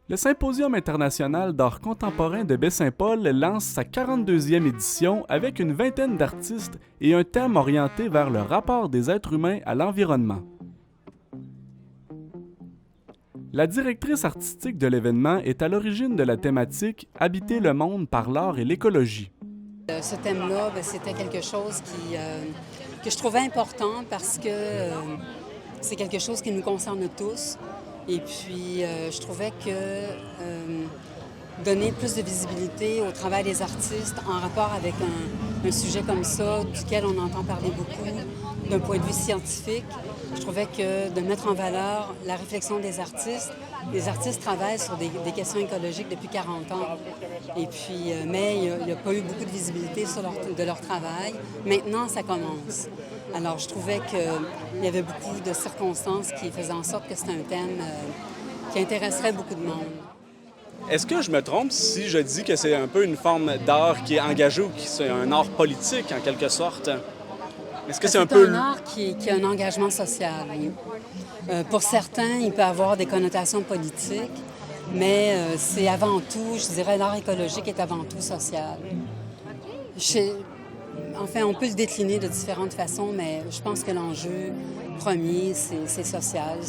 Le Symposium international d'art contemporain de Baie-Saint-Paul lance sa 42e édition avec une vingtaine d'artistes et un thème orienté vers le rapport des êtres humains à l'environnement. La directrice artistique de l'événement est à l'origine de la thématique « Habiter le monde par l'art et l'écologie ». Ce thème-là, c'était quelque chose que je trouvais important parce que c'est quelque chose qui nous concerne tous. Et puis, je trouvais que donner plus de visibilité au travail des artistes en rapport avec un sujet comme ça, duquel on entend parler beaucoup d'un point de vue scientifique, je trouvais que de mettre en valeur la réflexion des artistes. Les artistes travaillent sur des questions écologiques depuis 40 ans. Et puis, mais il n'y a pas eu beaucoup de visibilité de leur travail. Maintenant, ça commence. Alors, je trouvais qu'il y avait beaucoup de circonstances qui faisaient en sorte que c'était un thème qui intéresserait beaucoup de monde. Est-ce que je me trompe si je dis que c'est un peu une forme d'art qui est engagé ou qui c'est un art politique en quelque sorte? Est-ce que c'est un peu... un art qui a un engagement social. Oui. Pour certains, il peut avoir des connotations politiques, mais c'est avant tout, je dirais, l'art écologique est avant tout social. Enfin, on peut le décliner de différentes façons, mais je pense que l'enjeu premier, c'est social.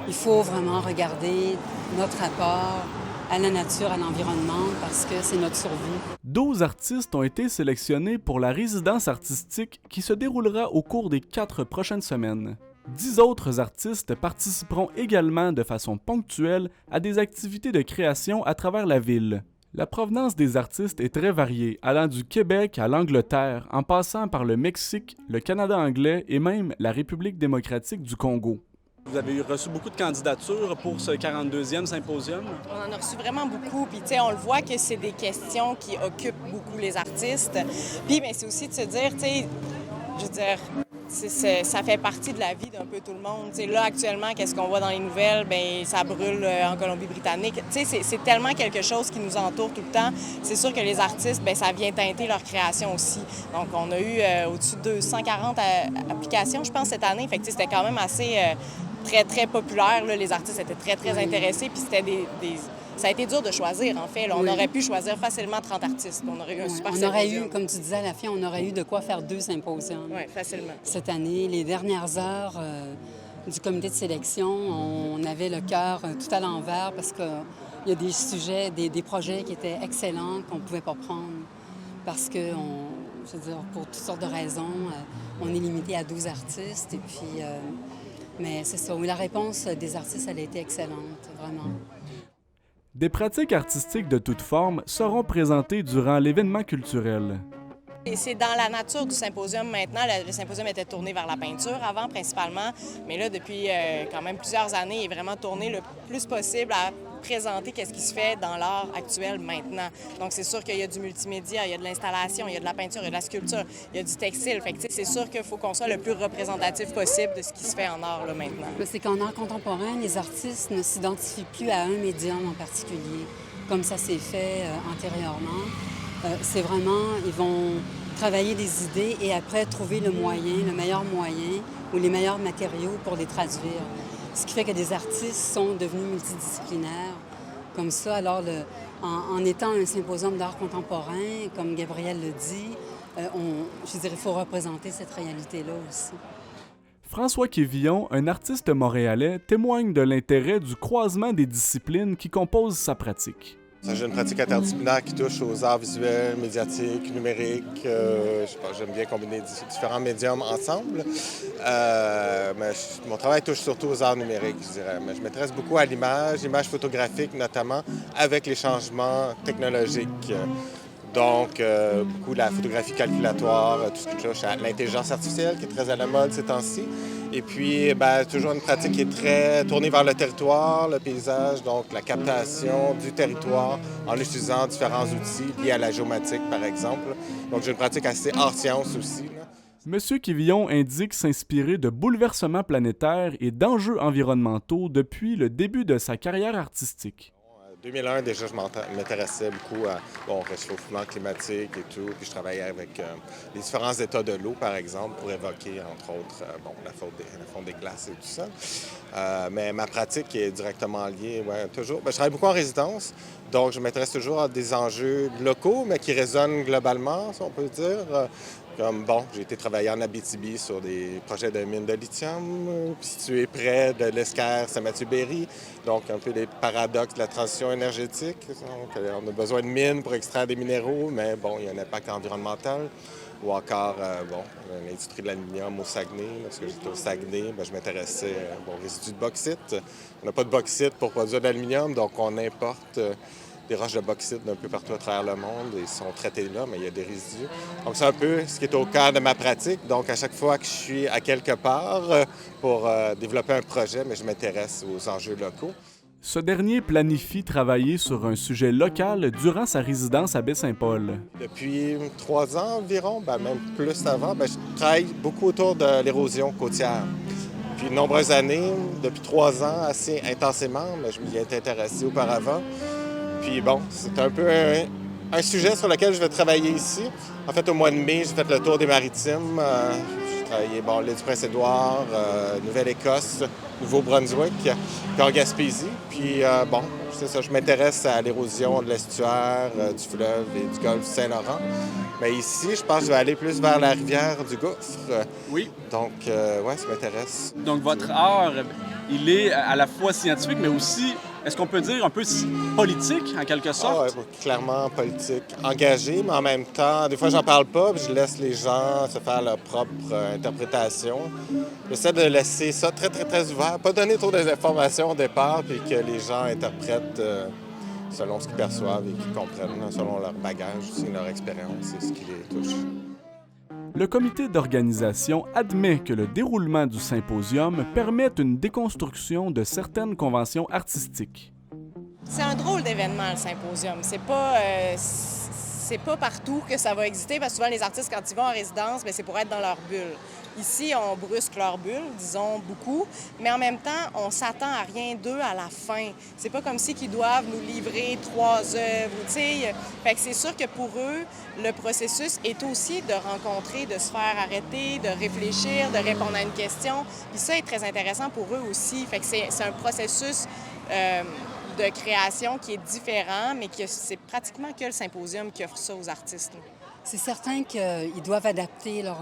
Il faut vraiment regarder notre rapport à la nature, à l'environnement, parce que c'est notre survie. 12 artistes ont été sélectionnés pour la résidence artistique qui se déroulera au cours des 4 prochaines semaines. 10 autres artistes participeront également de façon ponctuelle à des activités de création à travers la ville. La provenance des artistes est très variée, allant du Québec à l'Angleterre, en passant par le Mexique, le Canada anglais et même la République démocratique du Congo. Vous avez reçu beaucoup de candidatures pour ce 42e symposium? On en a reçu vraiment beaucoup, puis tu sais, on le voit que c'est des questions qui occupent beaucoup les artistes. Puis mais c'est aussi de se dire, tu sais, je veux dire, ça fait partie de la vie d'un peu tout le monde. Tu sais, là, actuellement, qu'est-ce qu'on voit dans les nouvelles? Bien, ça brûle en Colombie-Britannique. Tu sais, c'est tellement quelque chose qui nous entoure tout le temps. C'est sûr que les artistes, bien, ça vient teinter leur création aussi. Donc, on a eu au-dessus de 240 applications, je pense, cette année. Fait que, tu sais, c'était quand même assez... très, très populaire. Là. Les artistes étaient très, très intéressés. Puis c'était ça a été dur de choisir, en fait. Là. On aurait pu choisir facilement 30 artistes. On aurait eu un super symposium. On aurait eu, comme tu disais à la fin, on aurait eu de quoi faire 2 symposiums. Oui, facilement. Cette année, les dernières heures du comité de sélection, on avait le cœur tout à l'envers parce qu'il y a des sujets, des projets qui étaient excellents qu'on ne pouvait pas prendre parce que, je veux dire, pour toutes sortes de raisons, on est limité à 12 artistes. Et puis... mais c'est ça, oui, la réponse des artistes, elle a été excellente, vraiment. Des pratiques artistiques de toutes formes seront présentées durant l'événement culturel. Et c'est dans la nature du symposium maintenant. Le symposium était tourné vers la peinture avant, principalement. Mais là, depuis quand même plusieurs années, il est vraiment tourné le plus possible à présenter qu'est-ce qui se fait dans l'art actuel maintenant. Donc, c'est sûr qu'il y a du multimédia, il y a de l'installation, il y a de la peinture, il y a de la sculpture, il y a du textile. Fait que, c'est sûr qu'il faut qu'on soit le plus représentatif possible de ce qui se fait en art là, maintenant. C'est qu'en art contemporain, les artistes ne s'identifient plus à un médium en particulier, comme ça s'est fait antérieurement. C'est vraiment, ils vont travailler des idées et après trouver le meilleur moyen ou les meilleurs matériaux pour les traduire. Ce qui fait que des artistes sont devenus multidisciplinaires comme ça. Alors, en étant un symposium d'art contemporain, comme Gabriel le dit, je dirais, il faut représenter cette réalité-là aussi. François Quévillon, un artiste montréalais, témoigne de l'intérêt du croisement des disciplines qui composent sa pratique. J'ai une pratique interdisciplinaire qui touche aux arts visuels, médiatiques, numériques. J'aime bien combiner différents médiums ensemble. Mais mon travail touche surtout aux arts numériques, je dirais. Mais je m'intéresse beaucoup à l'image photographique notamment, avec les changements technologiques. Donc, beaucoup la photographie calculatoire, tout ce qui touche à l'intelligence artificielle, qui est très à la mode ces temps-ci. Et puis, toujours une pratique qui est très tournée vers le territoire, le paysage, donc la captation du territoire en utilisant différents outils liés à la géomatique, par exemple. Donc, j'ai une pratique assez hors science aussi. Là. Monsieur Quévillon indique s'inspirer de bouleversements planétaires et d'enjeux environnementaux depuis le début de sa carrière artistique. 2001, déjà, je m'intéressais beaucoup au réchauffement climatique et tout. Puis je travaillais avec les différents états de l'eau, par exemple, pour évoquer, entre autres, la fonte des glaces et tout ça. Mais ma pratique est directement liée, toujours. Je travaille beaucoup en résidence, donc je m'intéresse toujours à des enjeux locaux, mais qui résonnent globalement, si on peut dire. Comme, j'ai été travailler en Abitibi sur des projets de mines de lithium, situés près de l'Esquerre Saint-Mathieu-Berry. Donc, un peu des paradoxes de la transition énergétique. Donc, on a besoin de mines pour extraire des minéraux, mais il y a un impact environnemental. Ou encore, l'industrie de l'aluminium au Saguenay. Parce que j'étais au Saguenay, je m'intéressais aux résidus de bauxite. On n'a pas de bauxite pour produire de l'aluminium, donc on importe des roches de bauxite d'un peu partout à travers le monde. Ils sont traités là, mais il y a des résidus. Donc, c'est un peu ce qui est au cœur de ma pratique. Donc, à chaque fois que je suis à quelque part pour développer un projet, je m'intéresse aux enjeux locaux. Ce dernier planifie travailler sur un sujet local durant sa résidence à Baie-Saint-Paul. Depuis 3 ans environ, même plus avant, je travaille beaucoup autour de l'érosion côtière. Depuis de nombreuses années, depuis 3 ans, assez intensément, mais je m'y étais intéressé auparavant. Puis c'est un peu un sujet sur lequel je vais travailler ici. En fait, au mois de mai, j'ai fait le tour des maritimes. J'ai travaillé l'île du Prince-Édouard, Nouvelle-Écosse, Nouveau-Brunswick, puis en Gaspésie. Puis c'est ça, je m'intéresse à l'érosion de l'estuaire, du fleuve et du golfe Saint-Laurent. Mais ici, je pense que je vais aller plus vers la rivière du Gouffre. Oui. Donc, ça m'intéresse. Donc, votre art, il est à la fois scientifique, mais aussi, est-ce qu'on peut dire un peu politique, en quelque sorte? Clairement politique. Engagé, mais en même temps, des fois, j'en parle pas, puis je laisse les gens se faire leur propre interprétation. J'essaie de laisser ça très, très, très ouvert, pas donner trop d'informations au départ, puis que les gens interprètent selon ce qu'ils perçoivent et qu'ils comprennent, selon leur bagage aussi, leur expérience et ce qui les touche. Le comité d'organisation admet que le déroulement du symposium permet une déconstruction de certaines conventions artistiques. C'est un drôle d'événement, le symposium. C'est pas partout que ça va exister, parce que souvent, les artistes, quand ils vont en résidence, c'est pour être dans leur bulle. Ici, on brusque leur bulle, disons, beaucoup, mais en même temps, on s'attend à rien d'eux à la fin. C'est pas comme si qu'ils doivent nous livrer 3 œuvres, tu sais. Fait que c'est sûr que pour eux, le processus est aussi de rencontrer, de se faire arrêter, de réfléchir, de répondre à une question. Puis ça est très intéressant pour eux aussi. Fait que c'est un processus de création qui est différent, mais que c'est pratiquement que le symposium qui offre ça aux artistes. C'est certain qu'ils doivent adapter leur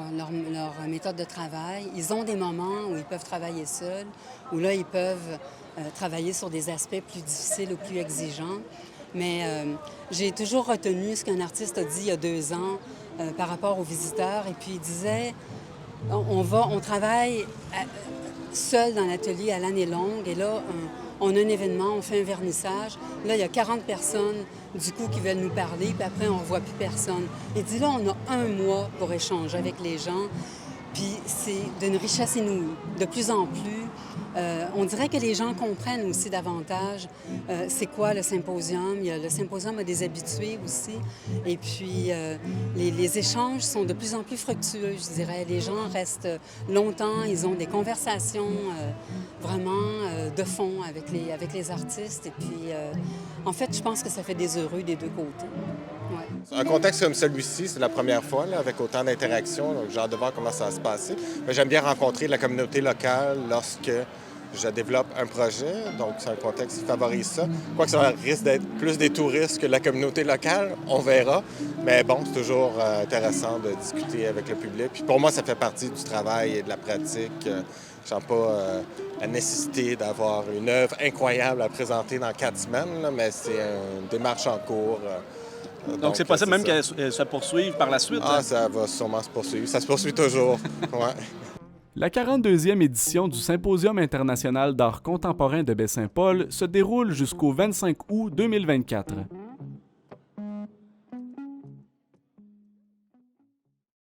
méthode de travail. Ils ont des moments où ils peuvent travailler seuls, où là, ils peuvent travailler sur des aspects plus difficiles ou plus exigeants. Mais j'ai toujours retenu ce qu'un artiste a dit il y a 2 ans par rapport aux visiteurs. Et puis, il disait, on travaille seul dans l'atelier à l'année longue. Et là, on a un événement, on fait un vernissage. Là, il y a 40 personnes, du coup, qui veulent nous parler, puis après, on ne voit plus personne. Il dit là, on a 1 mois pour échanger avec les gens. Puis c'est d'une richesse inouïe. De plus en plus, on dirait que les gens comprennent aussi davantage c'est quoi le symposium. Le symposium a des habitués aussi. Et puis, les échanges sont de plus en plus fructueux, je dirais. Les gens restent longtemps, ils ont des conversations vraiment de fond avec les artistes. Et puis, en fait, je pense que ça fait des heureux des 2 côtés. Ouais. Un contexte comme celui-ci, c'est la première fois, avec autant d'interactions. Donc, j'ai hâte de voir comment ça va se passer. Mais j'aime bien rencontrer la communauté locale lorsque je développe un projet. Donc, c'est un contexte qui favorise ça. Quoique ça risque d'être plus des touristes que la communauté locale, on verra. Mais bon, c'est toujours intéressant de discuter avec le public. Puis pour moi, ça fait partie du travail et de la pratique. Je sens pas la nécessité d'avoir une œuvre incroyable à présenter dans 4 semaines, là, mais c'est une démarche en cours. Donc, c'est possible même qu'elle se poursuive par la suite? Ah, ça va sûrement se poursuivre. Ça se poursuit toujours. Ouais. La 42e édition du Symposium international d'art contemporain de Baie-Saint-Paul se déroule jusqu'au 25 août 2024.